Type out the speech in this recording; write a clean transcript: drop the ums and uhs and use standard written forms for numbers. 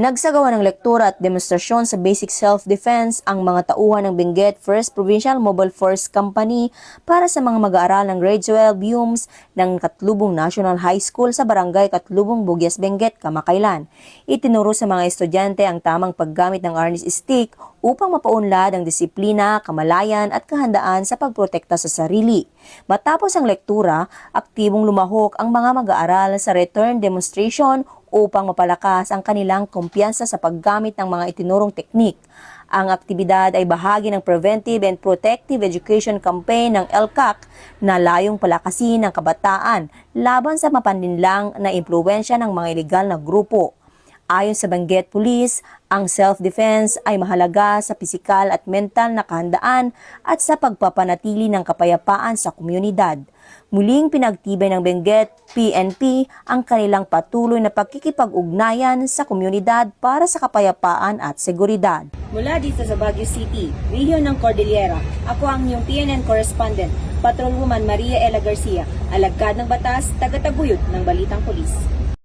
Nagsagawa ng lektura at demonstrasyon sa basic self-defense ang mga tauhan ng Benguet 1st Provincial Mobile Force Company para sa mga mag-aaral ng Grade 12 UMS ng Katlubong National High School sa Barangay Katlubong, Bugyas, Benguet, Kamakailan. Itinuro sa mga estudyante ang tamang paggamit ng arnis stick upang mapaunlad ang disiplina, kamalayan at kahandaan sa pagprotekta sa sarili. Matapos ang lektura, aktibong lumahok ang mga mag-aaral sa return demonstration upang mapalakas ang kanilang kumpiyansa sa paggamit ng mga itinurong teknik. Ang aktibidad ay bahagi ng Preventive and Protective Education Campaign ng LCAC na layong palakasin ng kabataan laban sa mapanlinlang na impluwensya ng mga ilegal na grupo. Ayon sa Benguet Police, ang self-defense ay mahalaga sa pisikal at mental na kahandaan at sa pagpapanatili ng kapayapaan sa komunidad. Muling pinagtibay ng Benguet PNP ang kanilang patuloy na pagkikipag-ugnayan sa komunidad para sa kapayapaan at seguridad. Mula dito sa Baguio City, rehiyon ng Cordillera, ako ang inyong PNN correspondent, Patrolwoman Maria Ella Garcia, alagad ng batas, tagataguyod ng Balitang Pulis.